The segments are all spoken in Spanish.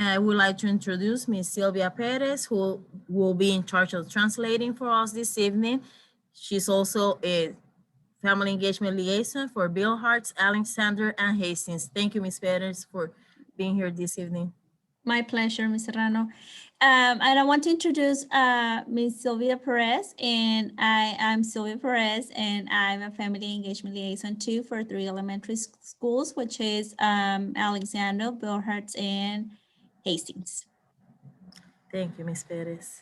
I would like to introduce Ms. Sylvia Perez, who will be in charge of translating for us this evening. She's also a family engagement liaison for Bill Hartz, Alexander, and Hastings. Thank you, Ms. Perez, for being here this evening. My pleasure, Ms. Serrano. And I want to introduce Ms. Sylvia Perez, and I'm Sylvia Perez, and I'm a family engagement liaison too for 3 elementary schools, which is Alexander, Bill Hartz, and Hastings. Thank you, Ms. Perez.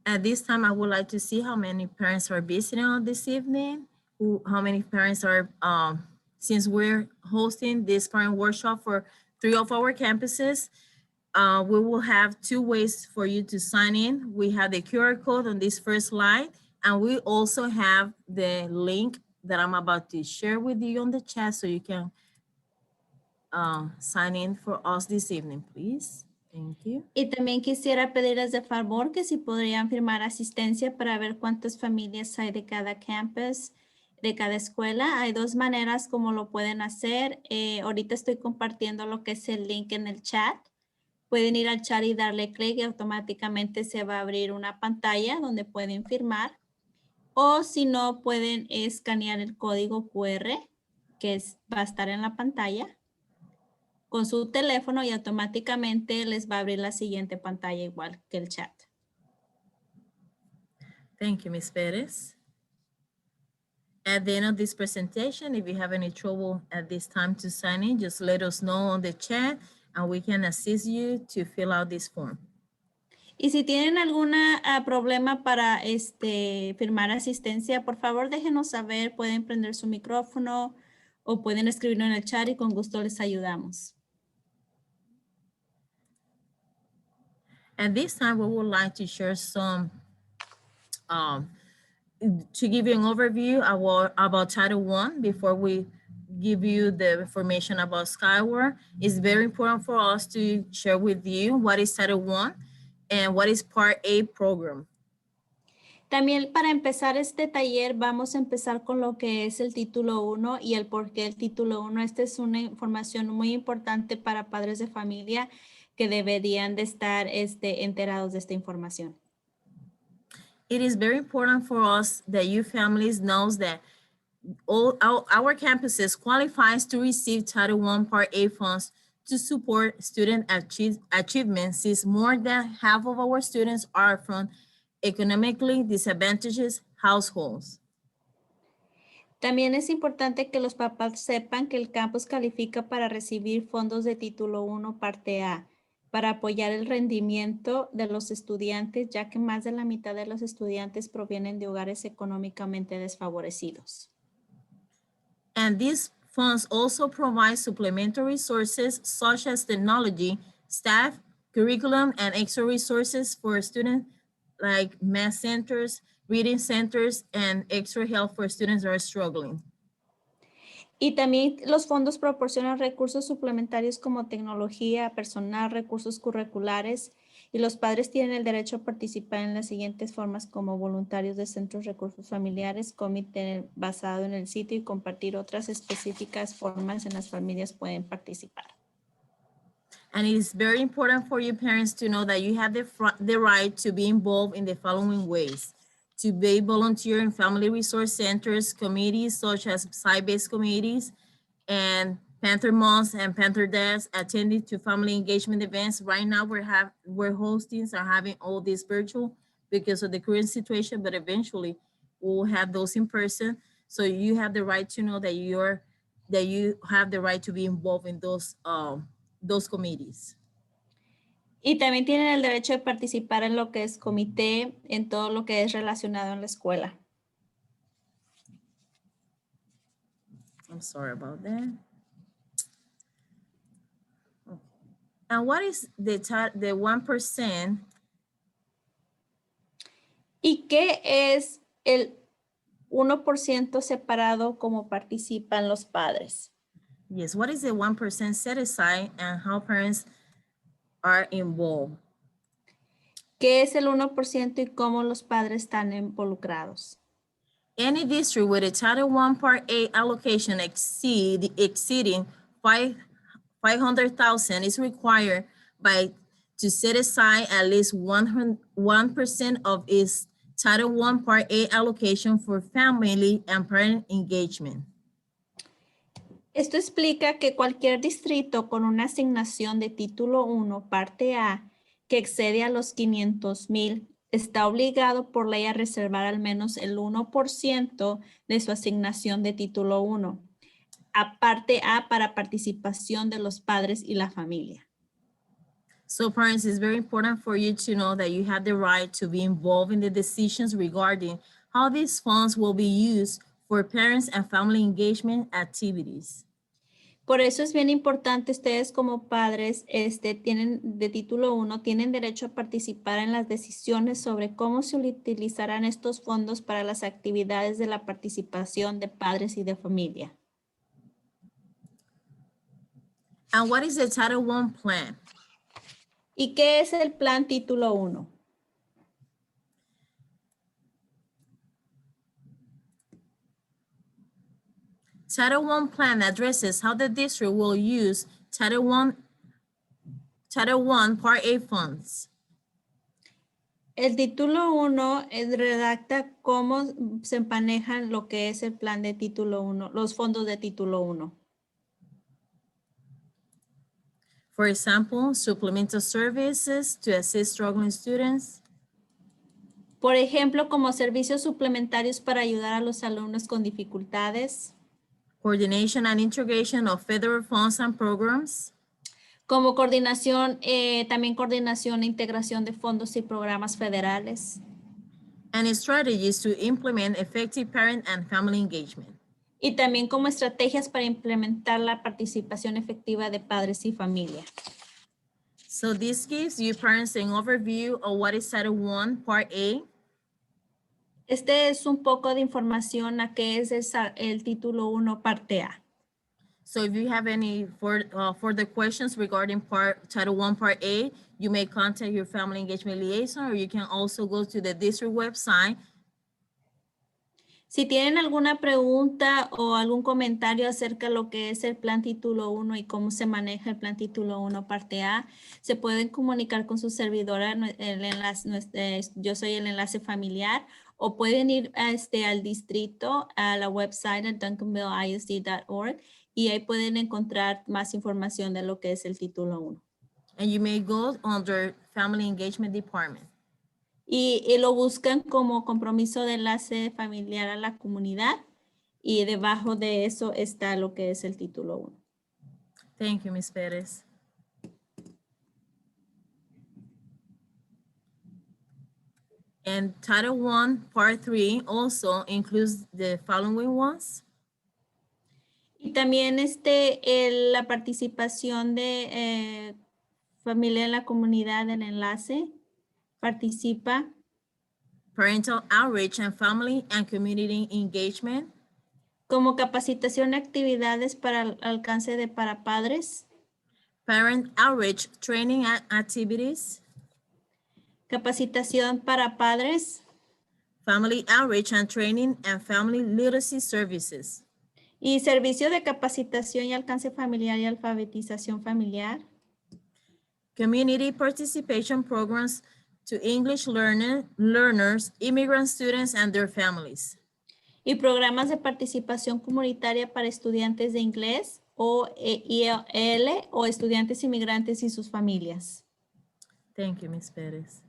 At this time, I would like to see how many parents are visiting on this evening. How many parents are, since we're hosting this parent workshop for 3 of our campuses, we will have 2 ways for you to sign in. We have the QR code on this first slide, and we also have the link that I'm about to share with you on the chat so you can sign in for us this evening, please. Thank you. Y también quisiera pedirles de favor que si podrían firmar asistencia para ver cuántas familias hay de cada campus, de cada escuela. Hay 2 maneras como lo pueden hacer. Ahorita estoy compartiendo lo que es el link en el chat. Pueden ir al chat y darle clic y automáticamente se va a abrir una pantalla donde pueden firmar. O si no, pueden escanear el código QR que va a estar en la pantalla con su teléfono y automáticamente les va a abrir la siguiente pantalla igual que el chat. Thank you, Ms. Perez. At the end of this presentation, if you have any trouble at this time to sign in, just let us know on the chat and we can assist you to fill out this form. Y si tienen algún problema para firmar asistencia, por favor déjenos saber, pueden prender su micrófono o pueden escribirlo en el chat y con gusto les ayudamos. At this time, we would like to share some, to give you an overview about Title I before we give you the information about Skyward. It's very important for us to share with you what is Title I and what is Part A program. También para empezar este taller vamos a empezar con lo que es el título 1 y el por qué el título 1. Esta es una información muy importante para padres de familia que deberían de estar enterados de esta información. It is very important for us that you families knows that all our campuses qualifies to receive Title I Part A funds to support student achievement, since more than half of our students are from economically disadvantaged households. También es importante que los papás sepan que el campus califica para recibir fondos de título 1 parte A para apoyar el rendimiento de los estudiantes, ya que más de la mitad de los estudiantes provienen de hogares económicamente desfavorecidos. And these funds also provide supplementary resources such as technology, staff, curriculum, and extra resources for students like math centers, reading centers, and extra help for students that are struggling. Y también los fondos proporcionan recursos suplementarios como tecnología, personal, recursos curriculares, y los padres tienen el derecho a participar en las siguientes formas como voluntarios de centros de recursos familiares, comité basado en el sitio y compartir otras específicas formas en las familias pueden participar. And it is very important for you parents to know that you have the right to be involved in the following ways: to be volunteer in family resource centers, committees such as site-based committees, and Panther Months and Panther Days, attending to family engagement events. Right now we're hosting are having all this virtual because of the current situation, but eventually we'll have those in person. So you have the right to know that you have the right to be involved in those committees. Y también tienen el derecho de participar en lo que es comité, en todo lo que es relacionado en la escuela. I'm sorry about that. Okay. And what is the 1%? ¿Y qué es el 1% separado como participan los padres? Yes, what is the 1% set aside and how parents are involved? ¿Qué es el 1% y cómo los padres están involucrados? Any district with a Title I Part A allocation exceeding $500,000 is required to set aside at least 1% of its Title I Part A allocation for family and parent engagement. Esto explica que cualquier distrito con una asignación de título 1, parte A, que excede a los 500,000, está obligado por ley a reservar al menos el 1% de su asignación de título 1, a parte A para participación de los padres y la familia. So parents, it's very important for you to know that you have the right to be involved in the decisions regarding how these funds will be used for parents and family engagement activities. Por eso es bien importante, ustedes como padres tienen de título 1, tienen derecho a participar en las decisiones sobre cómo se utilizarán estos fondos para las actividades de la participación de padres y de familia. And what is the Title I plan? ¿Y qué es el plan título 1? Title I plan addresses how the district will use Title I Part A funds. El título 1 redacta cómo se manejan lo que es el plan de título 1, los fondos de título 1. For example, supplemental services to assist struggling students. Por ejemplo, como servicios suplementarios para ayudar a los alumnos con dificultades. Coordination and integration of federal funds and programs. Como coordinación, también coordinación e integración de fondos y programas federales. And strategies to implement effective parent and family engagement. Y también como estrategias para implementar la participación efectiva de padres y familia. So this gives you parents an overview of what is Title I Part A. Este es un poco de información a qué es el título 1 parte A. So if you have any further questions regarding Title I Part A, you may contact your family engagement liaison, or you can also go to the district website. Si tienen alguna pregunta o algún comentario acerca de lo que es el plan título 1 y cómo se maneja el plan título 1 parte A, se pueden comunicar con su servidora, yo soy el enlace familiar, o pueden ir al distrito, a la website de duncanvilleisd.org, y ahí pueden encontrar más información de lo que es el título 1. And you may go under Family Engagement Department. Y lo buscan como compromiso de enlace familiar a la comunidad, y debajo de eso está lo que es el título 1. Thank you, Ms. Perez. And Title I Part 3 also includes the following ones. Y también la participación de familia en la comunidad del enlace participa. Parental outreach and family and community engagement. Como capacitación y actividades para el alcance para padres. Parent outreach training activities. Capacitación para padres. Family outreach and training and family literacy services. Y servicio de capacitación y alcance familiar y alfabetización familiar. Community participation programs to English learners, immigrant students, and their families. Y programas de participación comunitaria para estudiantes de inglés o IEL o estudiantes inmigrantes y sus familias. Thank you, Ms. Perez.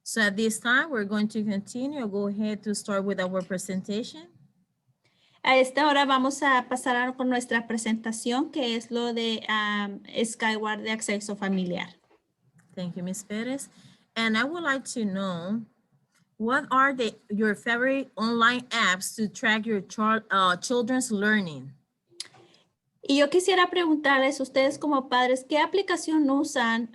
So at this time, we're going to continue. Go ahead to start with our presentation. A esta hora vamos a pasar con nuestra presentación, que es lo de Skyward de acceso familiar. Thank you, Ms. Perez. And I would like to know, what are your favorite online apps to track your children's learning? Y yo quisiera preguntarles, ustedes como padres, ¿qué aplicación usan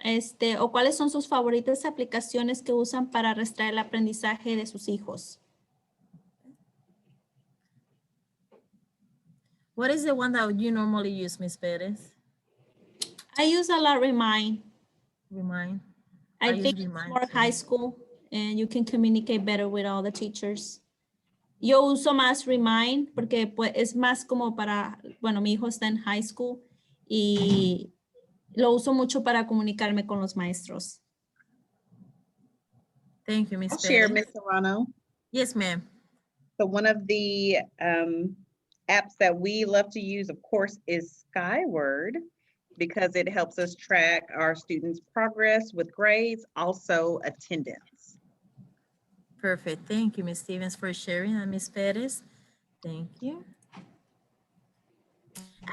o cuáles son sus favoritas aplicaciones que usan para rastrear el aprendizaje de sus hijos? What is the one that you normally use, Ms. Perez? I use a lot Remind. Remind. I use think it's Remind more too. high school and you can communicate better with all the teachers. Yo uso más Remind porque pues, es más como para, bueno, mi hijo está en high school y lo uso mucho para comunicarme con los maestros. Thank you, Ms. I'll share, Perez. Ms. Serrano. Yes, ma'am. So one of the apps that we love to use, of course, is Skyward, because it helps us track our students' progress with grades, also attendance. Perfect. Thank you, Ms. Stevens, for sharing, and Ms. Perez. Thank you.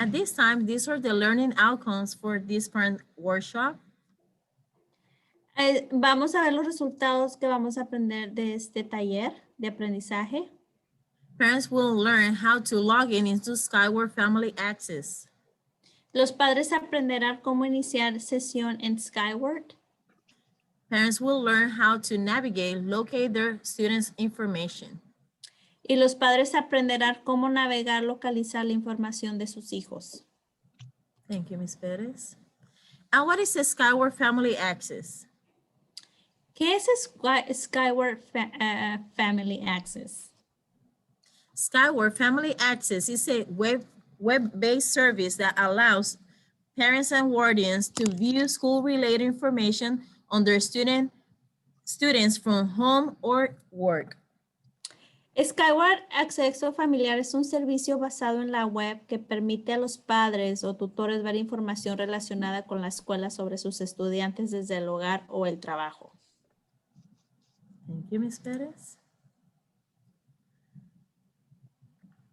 At this time, these are the learning outcomes for this parent workshop. Vamos a ver los resultados que vamos a aprender de este taller de aprendizaje. Parents will learn how to log in into Skyward Family Access. Los padres aprenderán cómo iniciar sesión en Skyward. Parents will learn how to navigate, locate their students' information. Y los padres aprenderán cómo navegar, localizar la información de sus hijos. Thank you, Ms. Perez. And what is the Skyward Family Access? ¿Qué es Skyward Family Access? Skyward Family Access is a web-based service that allows parents and guardians to view school-related information on their students from home or work. Skyward Acceso Familiar es un servicio basado en la web que permite a los padres o tutores ver información relacionada con la escuela sobre sus estudiantes desde el hogar o el trabajo. Thank you, Ms. Perez.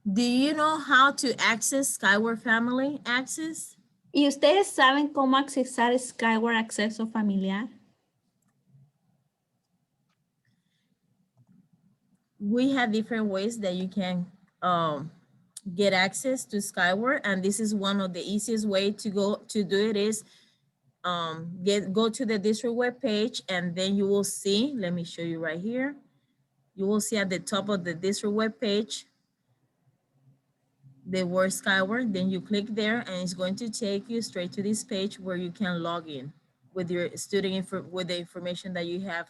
Do you know how to access Skyward Family Access? ¿Y ustedes saben cómo accesar Skyward Acceso Familiar? We have different ways that you can get access to Skyward, and this is one of the easiest way to do it is go to the district web page, and then you will see, let me show you right here. You will see at the top of the district web page the word Skyward, then you click there and it's going to take you straight to this page where you can log in with your with the information that you have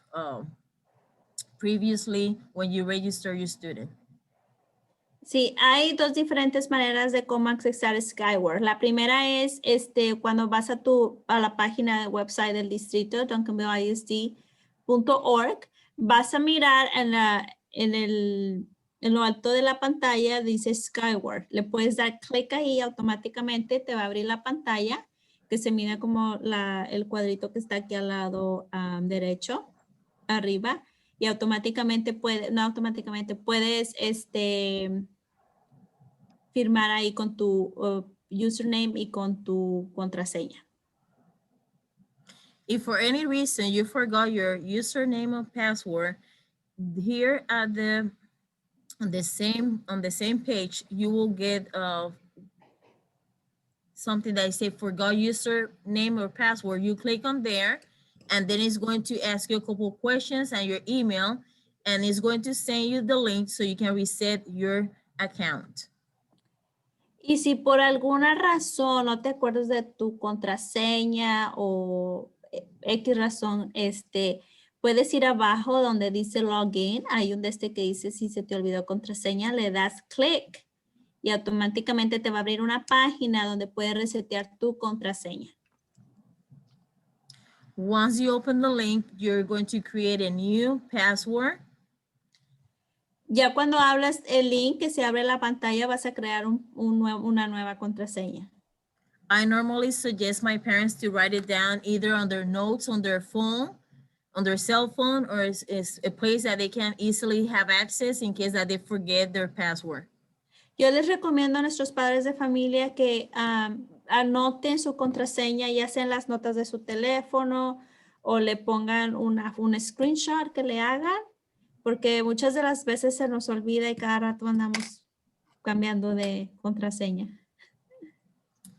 previously when you register your student. Sí, hay dos diferentes maneras de cómo accesar Skyward. La primera es cuando vas a la página de website del distrito, duncanvilleisd.org, vas a mirar en lo alto de la pantalla dice Skyward. Le puedes dar clic ahí y automáticamente te va a abrir la pantalla que se mira como el cuadrito que está aquí al lado derecho, arriba, y automáticamente puedes firmar ahí con tu username y con tu contraseña. If for any reason you forgot your username or password, here at on the same page, you will get something that say forgot username or password. You click on there, and then it's going to ask you a couple of questions and your email, and it's going to send you the link so you can reset your account. Y si por alguna razón no te acuerdas de tu contraseña o X razón, puedes ir abajo donde dice login, hay un que dice si se te olvidó contraseña, le das clic y automáticamente te va a abrir una página donde puedes resetear tu contraseña. Once you open the link, you're going to create a new password. Ya cuando hablas el link que se abre la pantalla, vas a crear una nueva contraseña. I normally suggest my parents to write it down either on their notes, on their phone, on their cell phone, or is a place that they can easily have access in case that they forget their password. Yo les recomiendo a nuestros padres de familia que anoten su contraseña, ya sea en las notas de su teléfono o le pongan un screenshot que le hagan, porque muchas de las veces se nos olvida y cada rato andamos cambiando de contraseña.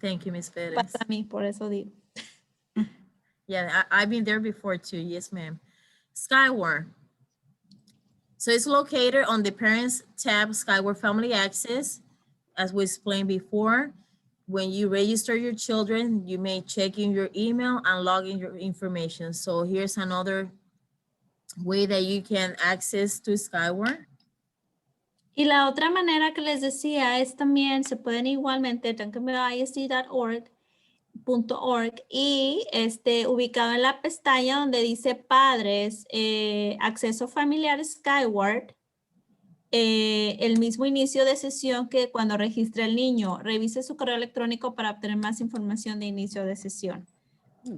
Thank you, Ms. Perez. Pasa a mí, por eso digo. Yeah, I've been there before too. Yes, ma'am. Skyward. So it's located on the Parents tab, Skyward Family Access. As we explained before, when you register your children, you may check in your email and log in your information. So here's another way that you can access to Skyward. Y la otra manera que les decía es también, se pueden igualmente, duncanvilleisd.org, y ubicado en la pestaña donde dice padres, acceso familiar Skyward, el mismo inicio de sesión que cuando registra el niño. Revise su correo electrónico para obtener más información de inicio de sesión.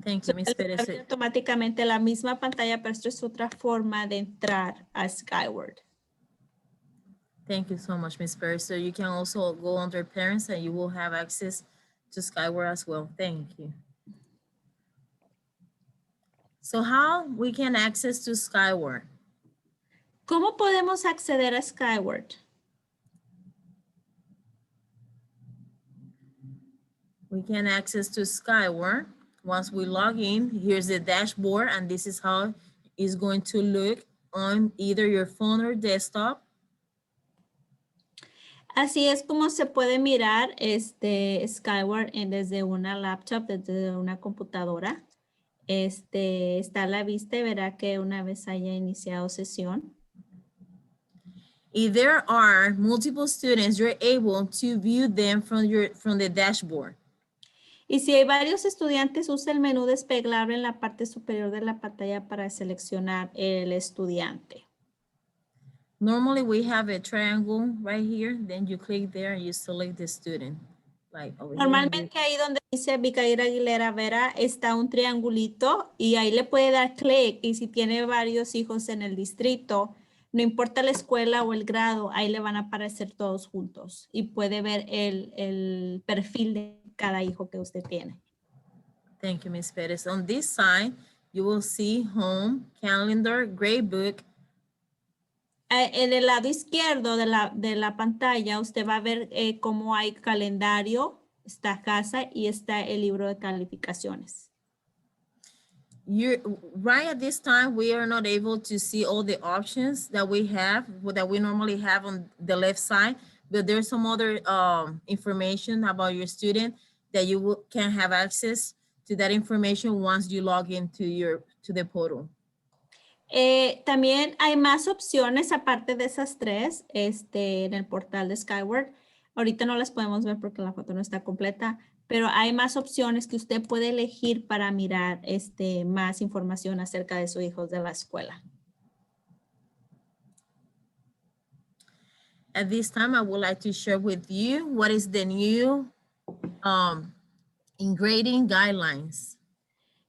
Thank you, Ms. Abre Perez. automáticamente la misma pantalla, pero esto es otra forma de entrar a Skyward. Thank you so much, Ms. Perez. So you can also go under parents and you will have access to Skyward as well. Thank you. So how we can access to Skyward? ¿Cómo podemos acceder a Skyward? We can access to Skyward. Once we log in, here's the dashboard, and this is how it's going to look on either your phone or desktop. Así es como se puede mirar Skyward desde una laptop, desde una computadora. Está a la vista y verá que una vez haya iniciado sesión. If there are multiple students, you're able to view them from the dashboard. Y si hay varios estudiantes, usa el menú desplegable en la parte superior de la pantalla para seleccionar el estudiante. Normally we have a triangle right here, then you click there and you select the student. Like over here. Normalmente ahí donde dice Abigail Aguilera Vera está un triangulito y ahí le puede dar clic, y si tiene varios hijos en el distrito, no importa la escuela o el grado, ahí le van a aparecer todos juntos y puede ver el perfil de cada hijo que usted tiene. Thank you, Ms. Perez. On this side, you will see home, calendar, grade book. En el lado izquierdo de la pantalla, usted va a ver cómo hay calendario, está casa y está el libro de calificaciones. Right at this time, we are not able to see all the options that we normally have on the left side, but there's some other information about your student that you can have access to that information once you log into the portal. También hay más opciones aparte de esas tres en el portal de Skyward. Ahorita no las podemos ver porque la foto no está completa, pero hay más opciones que usted puede elegir para mirar más información acerca de sus hijos de la escuela. At this time, I would like to share with you what is the new in grading guidelines.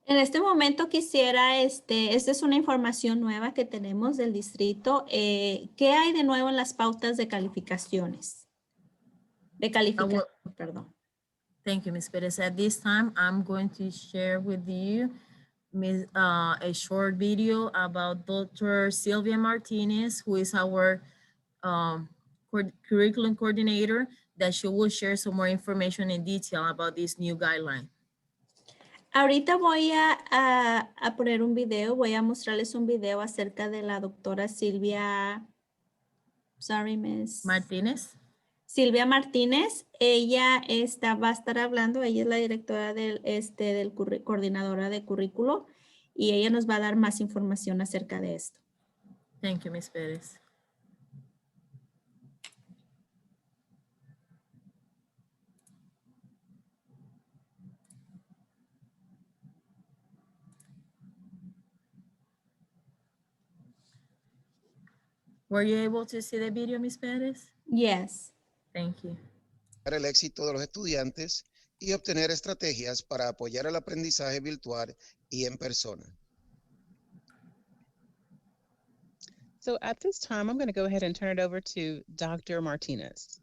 En este momento quisiera, esta es una información nueva que tenemos del distrito. ¿Qué hay de nuevo en las pautas de calificaciones? Perdón. Thank you, Ms. Perez. At this time, I'm going to share with you a short video about Dr. Sylvia Martinez, who is our curriculum coordinator, that she will share some more information in detail about this new guideline. Ahorita voy a poner un video, voy a mostrarles un video acerca de la doctora Silvia, Martínez. Silvia Martínez. Ella va a estar hablando, ella es la directora del coordinadora de currículo y ella nos va a dar más información acerca de esto. Thank you, Ms. Perez. Were you able to see the video, Ms. Perez? Yes. Thank you. Para el éxito de los estudiantes y obtener estrategias para apoyar el aprendizaje virtual y en persona. So at this time, I'm going to go ahead and turn it over to Dr. Martinez.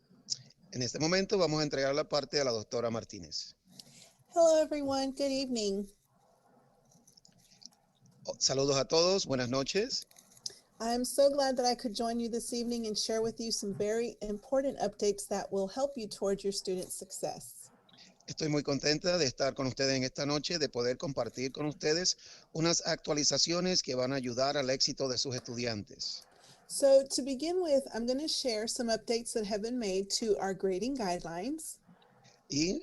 En este momento vamos a entregar la parte a la doctora Martínez. Hello, everyone. Good evening. Saludos a todos. Buenas noches. I'm so glad that I could join you this evening and share with you some very important updates that will help you towards your student success. Estoy muy contenta de estar con ustedes en esta noche, de poder compartir con ustedes unas actualizaciones que van a ayudar al éxito de sus estudiantes. So to begin with, I'm going to share some updates that have been made to our grading guidelines. Y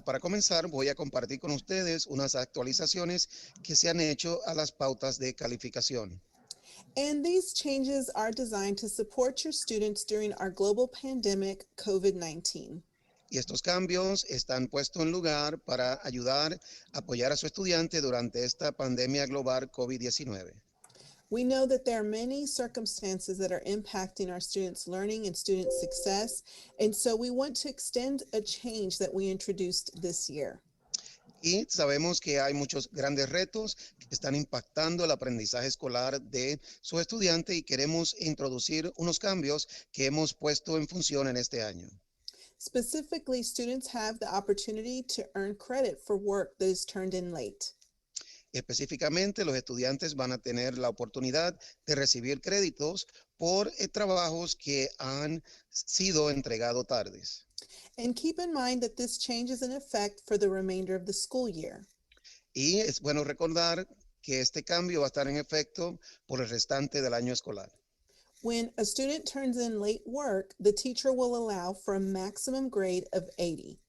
para comenzar, voy a compartir con ustedes unas actualizaciones que se han hecho a las pautas de calificación. And these changes are designed to support your students during our global pandemic, COVID-19. Y estos cambios están puestos en lugar para ayudar, apoyar a su estudiante durante esta pandemia global COVID-19. We know that there are many circumstances that are impacting our students' learning and student success, and so we want to extend a change that we introduced this year. Y sabemos que hay muchos grandes retos que están impactando el aprendizaje escolar de su estudiante y queremos introducir unos cambios que hemos puesto en función en este año. Specifically, students have the opportunity to earn credit for work that is turned in late. Específicamente, los estudiantes van a tener la oportunidad de recibir créditos por trabajos que han sido entregados tardes. And keep in mind that this change is in effect for the remainder of the school year. Y es bueno recordar que este cambio va a estar en efecto por el restante del año escolar. When a student turns in late work, the teacher will allow for a maximum grade of 80.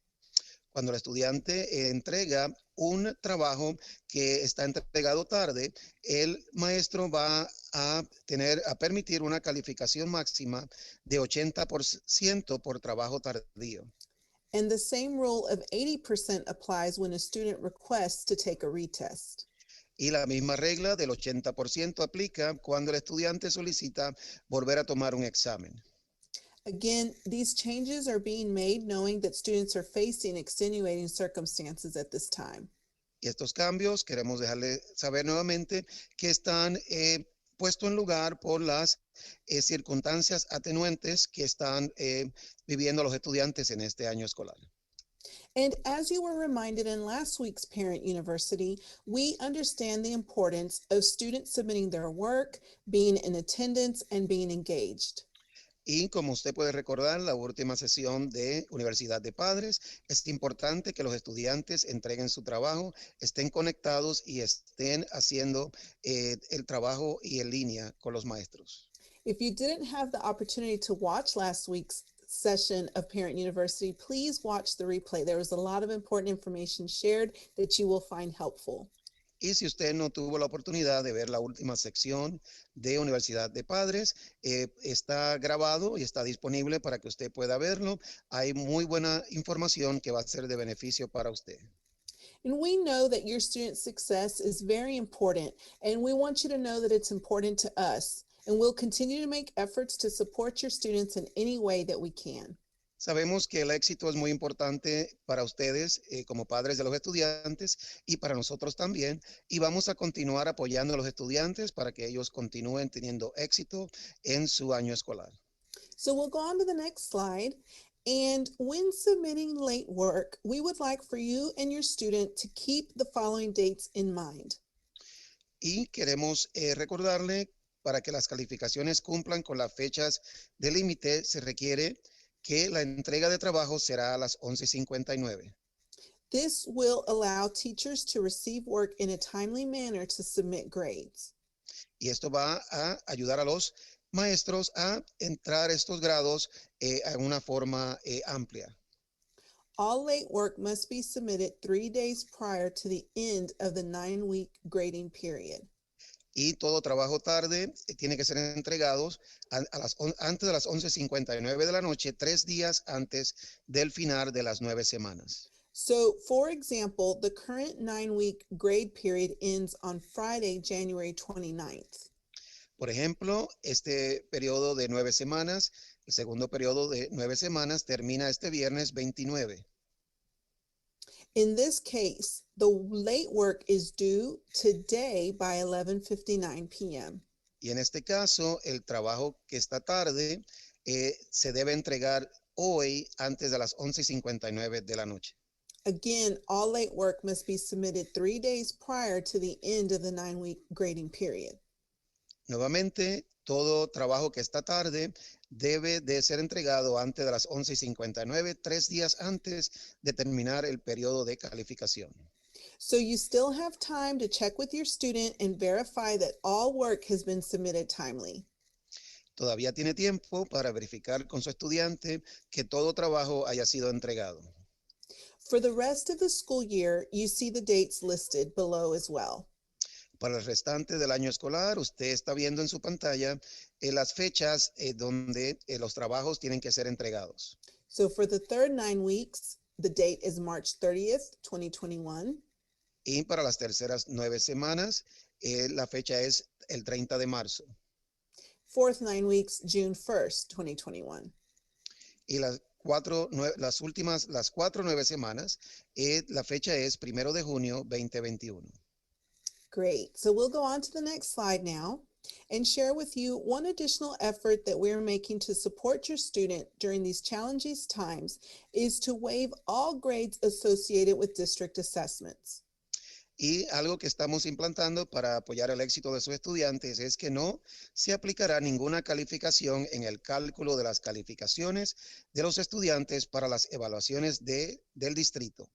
Cuando el estudiante entrega un trabajo que está entregado tarde, el maestro va a permitir una calificación máxima de 80% por trabajo tardío. And the same rule of 80% applies when a student requests to take a retest. Y la misma regla del 80% aplica cuando el estudiante solicita volver a tomar un examen. Again, these changes are being made knowing that students are facing extenuating circumstances at this time. Y estos cambios queremos dejarle saber nuevamente que están puestos en lugar por las circunstancias atenuantes que están viviendo los estudiantes en este año escolar. And as you were reminded in last week's Parent University, we understand the importance of students submitting their work, being in attendance, and being engaged. Y como usted puede recordar, la última sesión de Universidad de Padres, es importante que los estudiantes entreguen su trabajo, estén conectados y estén haciendo el trabajo y en línea con los maestros. If you didn't have the opportunity to watch last week's session of Parent University, please watch the replay. There was a lot of important information shared that you will find helpful. Y si usted no tuvo la oportunidad de ver la última sección de Universidad de Padres, está grabado y está disponible para que usted pueda verlo. Hay muy buena información que va a ser de beneficio para usted. And we know that your student success is very important, and we want you to know that it's important to us. And we'll continue to make efforts to support your students in any way that we can. Sabemos que el éxito es muy importante para ustedes como padres de los estudiantes y para nosotros también, y vamos a continuar apoyando a los estudiantes para que ellos continúen teniendo éxito en su año escolar. So we'll go on to the next slide. And when submitting late work, we would like for you and your student to keep the following dates in mind. Y queremos recordarle, para que las calificaciones cumplan con las fechas de límite, se requiere que la entrega de trabajo será a las 11:59. This will allow teachers to receive work in a timely manner to submit grades. Y esto va a ayudar a los maestros a entrar estos grados en una forma amplia. All late work must be submitted 3 days prior to the end of the 9-week grading period. Y todo trabajo tarde tiene que ser entregados antes de las 11:59 de la noche, 3 días antes del final de las 9 semanas. So, for example, the current 9-week grade period ends on Friday, January 29th. Por ejemplo, este periodo de 9 semanas, el segundo periodo de 9 semanas termina este viernes 29. In this case, the late work is due today by 11:59 p.m. Y en este caso, el trabajo que está tarde se debe entregar hoy antes de las 11:59 de la noche. Again, all late work must be submitted 3 days prior to the end of the 9-week grading period. Nuevamente, todo trabajo que está tarde debe de ser entregado antes de las 11:59, 3 días antes de terminar el periodo de calificación. So you still have time to check with your student and verify that all work has been submitted timely. Todavía tiene tiempo para verificar con su estudiante que todo trabajo haya sido entregado. For the rest of the school year, you see the dates listed below as well. Para el restante del año escolar, usted está viendo en su pantalla las fechas donde los trabajos tienen que ser entregados. So for the third 9 weeks, the date is March 30th, 2021. Y para las terceras 9 semanas, la fecha es el 30 de marzo. Fourth 9 weeks, June 1st, 2021. Y las cuatro 9 semanas, la fecha es 1 de junio 2021. Great. So we'll go on to the next slide now and share with you one additional effort that we're making to support your student during these challenging times is to waive all grades associated with district assessments. Y algo que estamos implantando para apoyar el éxito de sus estudiantes es que no se aplicará ninguna calificación en el cálculo de las calificaciones de los estudiantes para las evaluaciones del distrito.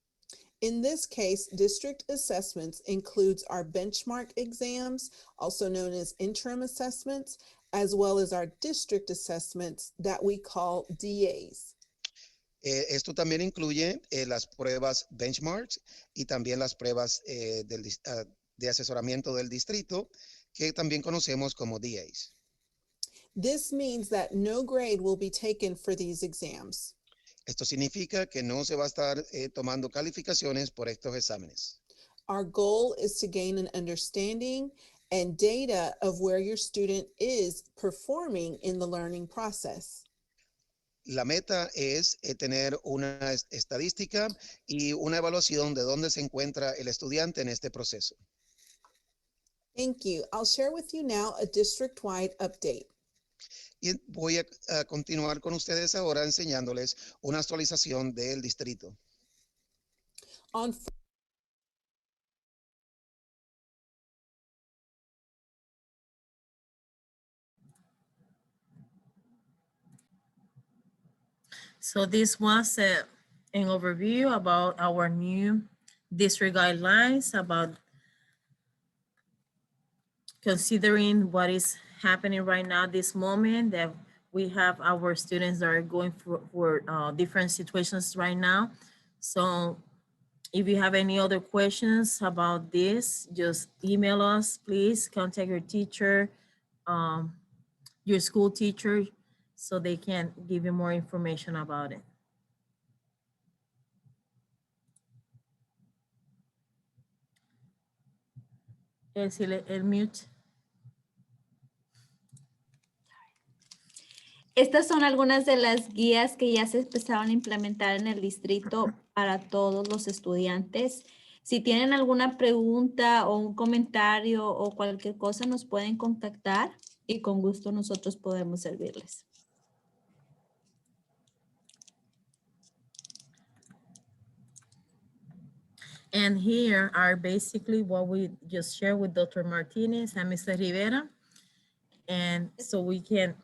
In this case, district assessments includes our benchmark exams, also known as interim assessments, as well as our district assessments that we call DAs. Esto también incluye las pruebas benchmarks y también las pruebas de asesoramiento del distrito, que también conocemos como DAs. This means that no grade will be taken for these exams. Esto significa que no se va a estar tomando calificaciones por estos exámenes. Our goal is to gain an understanding and data of where your student is performing in the learning process. La meta es tener una estadística y una evaluación de dónde se encuentra el estudiante en este proceso. Thank you. I'll share with you now a district-wide update. Y voy a continuar con ustedes ahora enseñándoles una actualización del distrito. On So this was an overview about our new district guidelines, about considering what is happening right now, this moment, that we have our students that are going for different situations right now. So if you have any other questions about this, just email us, please. Contact your teacher, your school teacher, so they can give you more information about it. El mute. Estas son algunas de las guías que ya se empezaron a implementar en el distrito para todos los estudiantes. Si tienen alguna pregunta o un comentario o cualquier cosa, nos pueden contactar y con gusto nosotros podemos servirles. And here are basically what we just shared with Dr. Martinez and Mr. Rivera. And so we can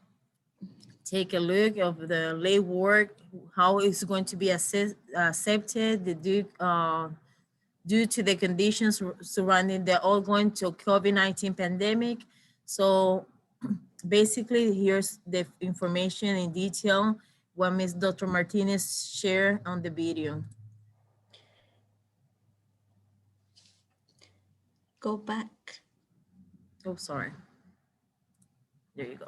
take a look of the lay work, how it's going to be accepted due to the conditions surrounding the ongoing COVID-19 pandemic. So basically, here's the information in detail what Ms. Dr. Martinez shared on the video. Go back. Oh, sorry. There you go.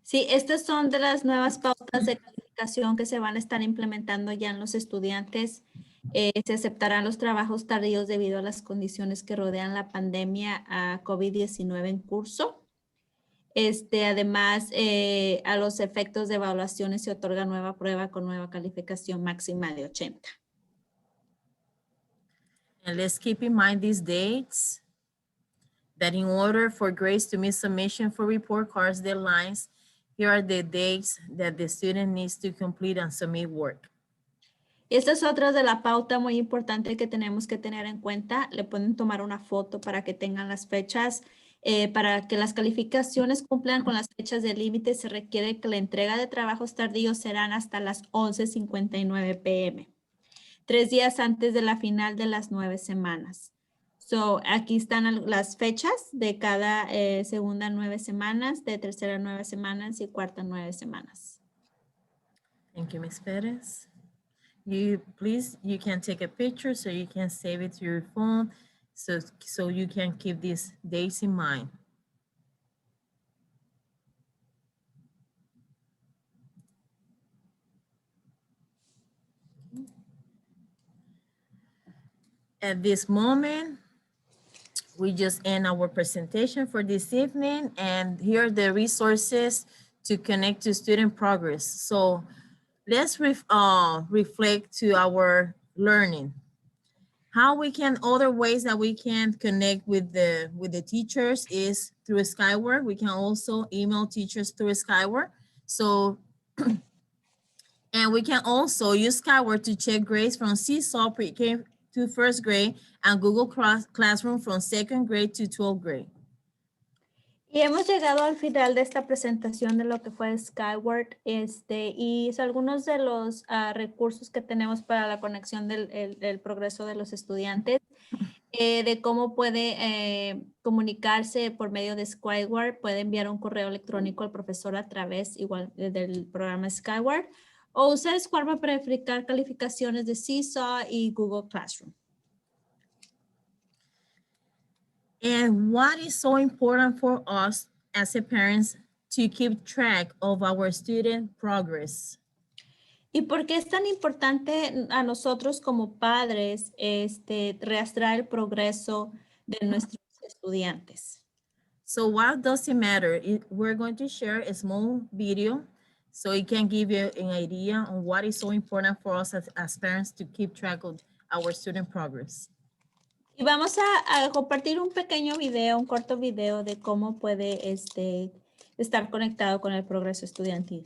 Sí, estas son de las nuevas pautas de calificación que se van a estar implementando ya en los estudiantes. Se aceptarán los trabajos tardíos debido a las condiciones que rodean la pandemia a COVID-19 en curso. Además, a los efectos de evaluaciones se otorga nueva prueba con nueva calificación máxima de 80. And let's keep in mind these dates, that in order for grades to meet submission for report cards deadlines, here are the dates that the student needs to complete and submit work. Esta es otra de la pauta muy importante que tenemos que tener en cuenta. Le pueden tomar una foto para que tengan las fechas. Para que las calificaciones cumplan con las fechas de límite, se requiere que la entrega de trabajos tardíos serán hasta las 11:59 p.m. 3 días antes de la final de las 9 semanas. So, aquí están las fechas de cada segunda 9 semanas, de tercera 9 semanas y cuarta 9 semanas. Thank you, Ms. Perez. You can take a picture so you can save it to your phone so you can keep these dates in mind. At this moment, we just end our presentation for this evening, and here are the resources to connect to student progress. So let's reflect to our learning. How we can, other ways that we can connect with the teachers is through Skyward. We can also email teachers through Skyward. So, and we can also use Skyward to check grades from Seesaw pre-K to first grade and Google Classroom from second grade to 12th grade. Y hemos llegado al final de esta presentación de lo que fue Skyward, y son algunos de los recursos que tenemos para la conexión del progreso de los estudiantes, de cómo puede comunicarse por medio de Skyward. Puede enviar un correo electrónico al profesor a través igual del programa Skyward, o usar Skyward para verificar calificaciones de Seesaw y Google Classroom. And what is so important for us as a parents to keep track of our student progress? ¿Y por qué es tan importante a nosotros como padres rastrear el progreso de nuestros estudiantes? So what does it matter? We're going to share a small video so it can give you an idea on what is so important for us as parents to keep track of our student progress. Y vamos a compartir un pequeño video, un corto video de cómo puede estar conectado con el progreso estudiantil.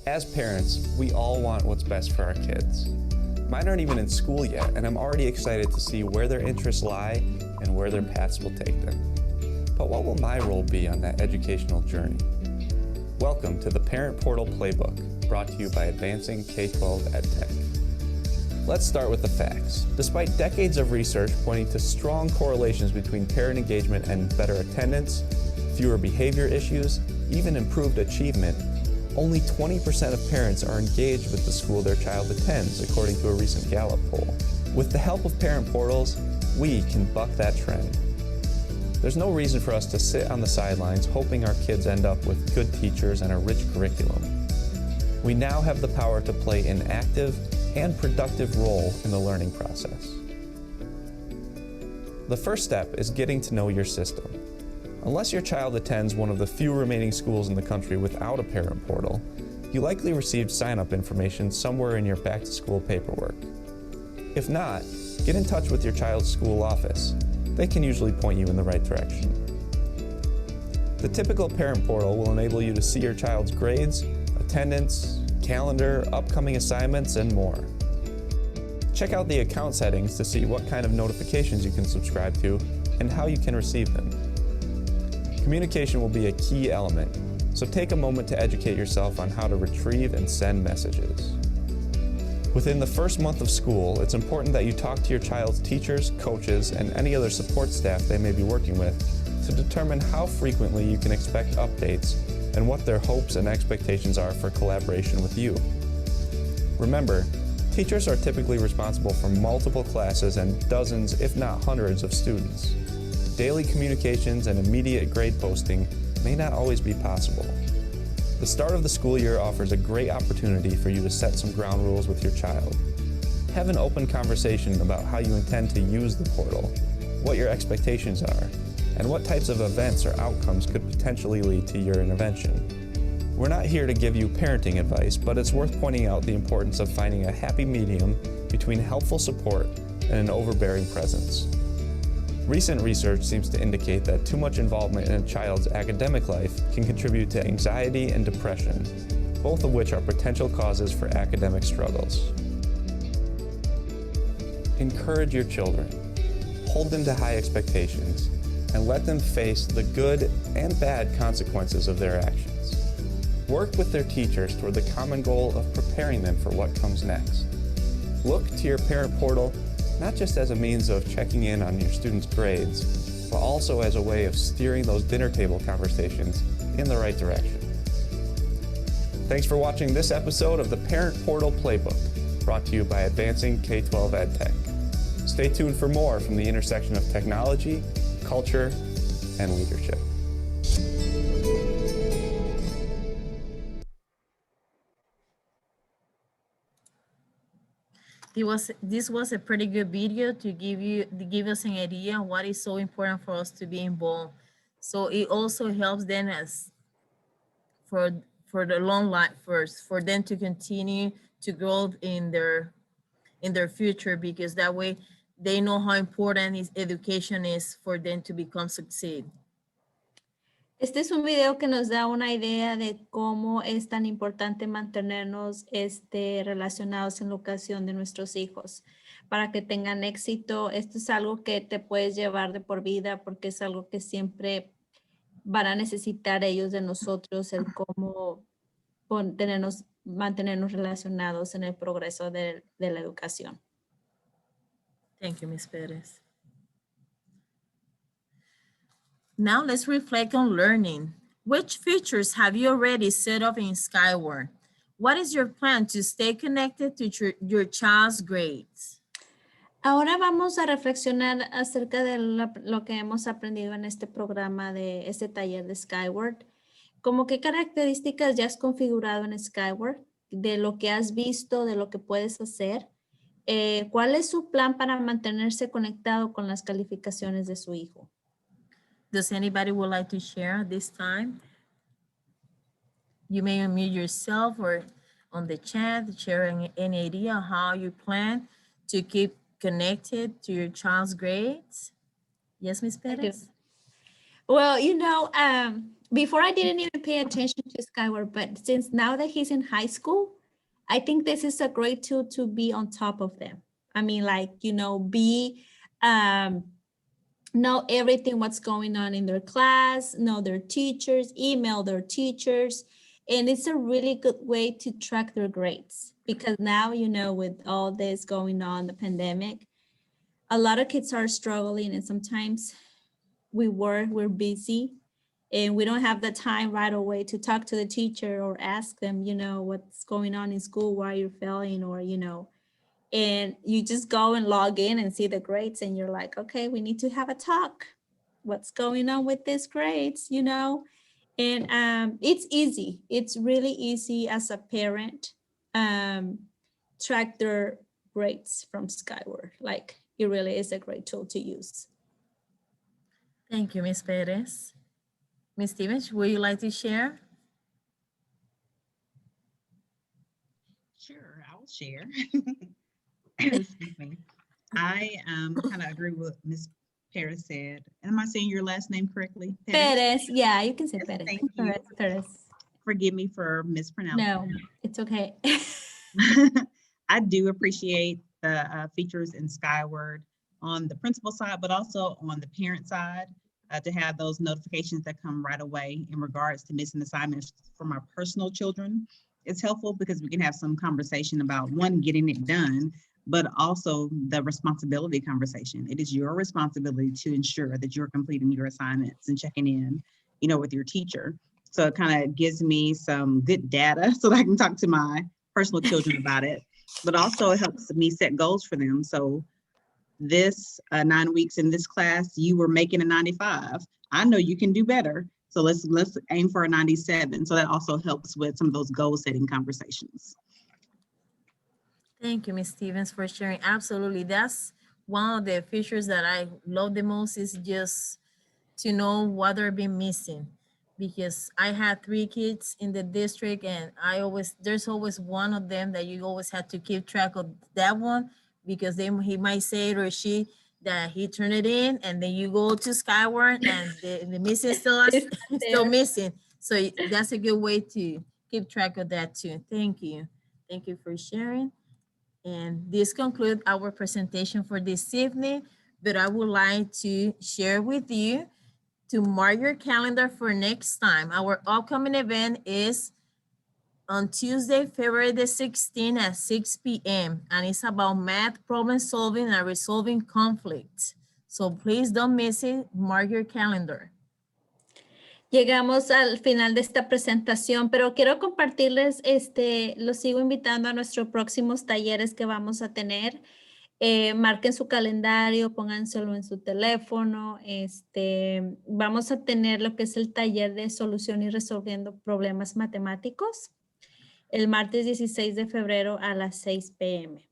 As parents, we all want what's best for our kids. Mine aren't even in school yet, and I'm already excited to see where their interests lie and where their paths will take them. But what will my role be on that educational journey? Welcome to the Parent Portal Playbook, brought to you by Advancing K-12 EdTech. Let's start with the facts. Despite decades of research pointing to strong correlations between parent engagement and better attendance, fewer behavior issues, even improved achievement, only 20% of parents are engaged with the school their child attends, according to a recent Gallup poll. With the help of parent portals, we can buck that trend. There's no reason for us to sit on the sidelines hoping our kids end up with good teachers and a rich curriculum. We now have the power to play an active and productive role in the learning process. The first step is getting to know your system. Unless your child attends one of the few remaining schools in the country without a parent portal, you likely received sign-up information somewhere in your back-to-school paperwork. If not, get in touch with your child's school office. They can usually point you in the right direction. The typical parent portal will enable you to see your child's grades, attendance, calendar, upcoming assignments, and more. Check out the account settings to see what kind of notifications you can subscribe to and how you can receive them. Communication will be a key element, so take a moment to educate yourself on how to retrieve and send messages. Within the first month of school, it's important that you talk to your child's teachers, coaches, and any other support staff they may be working with to determine how frequently you can expect updates and what their hopes and expectations are for collaboration with you. Remember, teachers are typically responsible for multiple classes and dozens, if not hundreds, of students. Daily communications and immediate grade posting may not always be possible. The start of the school year offers a great opportunity for you to set some ground rules with your child. Have an open conversation about how you intend to use the portal, what your expectations are, and what types of events or outcomes could potentially lead to your intervention. We're not here to give you parenting advice, but it's worth pointing out the importance of finding a happy medium between helpful support and an overbearing presence. Recent research seems to indicate that too much involvement in a child's academic life can contribute to anxiety and depression, both of which are potential causes for academic struggles. Encourage your children, hold them to high expectations, and let them face the good and bad consequences of their actions. Work with their teachers toward the common goal of preparing them for what comes next. Look to your parent portal not just as a means of checking in on your students' grades, but also as a way of steering those dinner table conversations in the right direction. Thanks for watching this episode of the Parent Portal Playbook, brought to you by Advancing K-12 EdTech. Stay tuned for more from the intersection of technology, culture, and leadership. This was a pretty good video to give us an idea of what is so important for us to be involved. So it also helps them as for the long life first, for them to continue to grow in their future, because that way they know how important education is for them to become succeed. Este es un video que nos da una idea de cómo es tan importante mantenernos relacionados en la educación de nuestros hijos para que tengan éxito. Esto es algo que te puedes llevar de por vida porque es algo que siempre van a necesitar ellos de nosotros, el cómo mantenernos relacionados en el progreso de la educación. Thank you, Ms. Perez. Now let's reflect on learning. Which features have you already set up in Skyward? What is your plan to stay connected to your child's grades? Ahora vamos a reflexionar acerca de lo que hemos aprendido en este programa de este taller de Skyward. ¿Cómo qué características ya has configurado en Skyward? De lo que has visto, de lo que puedes hacer. ¿Cuál es su plan para mantenerse conectado con las calificaciones de su hijo? Does anybody would like to share this time? You may unmute yourself or on the chat, sharing any idea how you plan to keep connected to your child's grades. Yes, Ms. Perez? Well, you know, before I didn't even pay attention to Skyward, but since now that he's in high school, I think this is a great tool to be on top of them. I mean, like, you know, know everything what's going on in their class, know their teachers, email their teachers. And it's a really good way to track their grades because now, you know, with all this going on, the pandemic, a lot of kids are struggling and sometimes we're busy and we don't have the time right away to talk to the teacher or ask them, you know, what's going on in school, why you're failing, or, you know, and you just go and log in and see the grades and you're like, okay, we need to have a talk. What's going on with these grades, you know? And it's easy. It's really easy as a parent, track their grades from Skyward. Like it really is a great tool to use. Thank you, Ms. Perez. Ms. Stevens, would you like to share? Sure, I'll share. Excuse me. I kind of agree with Ms. Perez said. Am I saying your last name correctly? Perez, yeah, you can say Yes, Perez. thank you. Perez. Forgive me for mispronouncing. No, it's okay. I do appreciate the features in Skyward on the principal side, but also on the parent side to have those notifications that come right away in regards to missing assignments for my personal children. It's helpful because we can have some conversation about one, getting it done, but also the responsibility conversation. It is your responsibility to ensure that you're completing your assignments and checking in, you know, with your teacher. So it kind of gives me some good data so that I can talk to my personal children about it, but also it helps me set goals for them. So this 9 weeks in this class, you were making a 95. I know you can do better. So let's aim for a 97. So that also helps with some of those goal setting conversations. Thank you, Ms. Stevens, for sharing. Absolutely. That's one of the features that I love the most, is just to know what they're being missing. Because I had 3 kids in the district and there's always one of them that you always have to keep track of that one, because then he might say it or she that he turned it in, and then you go to Skyward and the missing still missing. So that's a good way to keep track of that too. Thank you. Thank you for sharing. And this concludes our presentation for this evening, but I would like to share with you to mark your calendar for next time. Our upcoming event is on Tuesday, February the 16th at 6 p.m. and it's about math problem solving and resolving conflict. So please don't miss it. Mark your calendar. Llegamos al final de esta presentación, pero quiero compartirles, los sigo invitando a nuestros próximos talleres que vamos a tener. Marquen su calendario, pónganselo en su teléfono. Vamos a tener lo que es el taller de solución y resolviendo problemas matemáticos el martes 16 de febrero a las 6 p.m.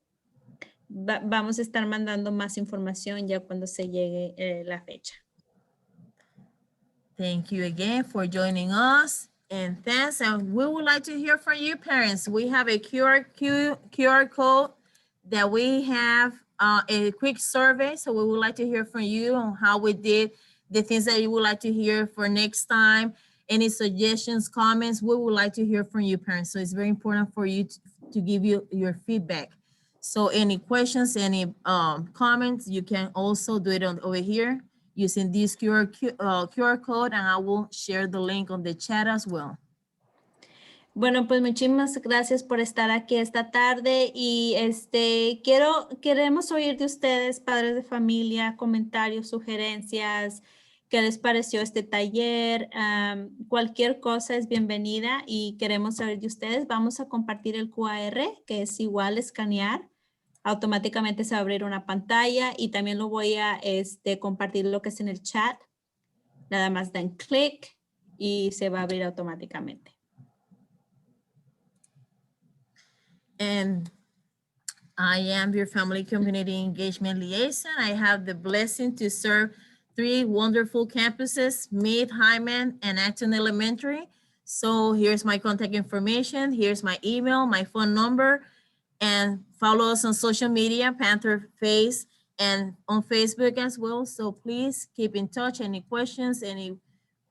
Vamos a estar mandando más información ya cuando se llegue la fecha. Thank you again for joining us. And thanks, and we would like to hear from you parents. We have a QR code that we have a quick survey. So we would like to hear from you on how we did, the things that you would like to hear for next time, any suggestions, comments, we would like to hear from you parents. So it's very important for you to give you your feedback. So any questions, any comments, you can also do it over here using this QR code, and I will share the link on the chat as well. Bueno, pues muchísimas gracias por estar aquí esta tarde y queremos oír de ustedes, padres de familia, comentarios, sugerencias, qué les pareció este taller, cualquier cosa es bienvenida y queremos saber de ustedes. Vamos a compartir el QR, que es igual escanear, automáticamente se va a abrir una pantalla y también lo voy a compartir lo que es en el chat. Nada más dan clic y se va a abrir automáticamente. And I am your family community engagement liaison. I have the blessing to serve 3 wonderful campuses, Meade, Hyman, and Acton Elementary. So here's my contact information. Here's my email, my phone number, and follow us on social media, Panther Face, and on Facebook as well. So please keep in touch. Any questions, any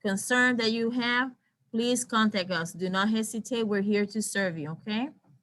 concern that you have, please contact us. Do not hesitate. We're here to serve you, okay?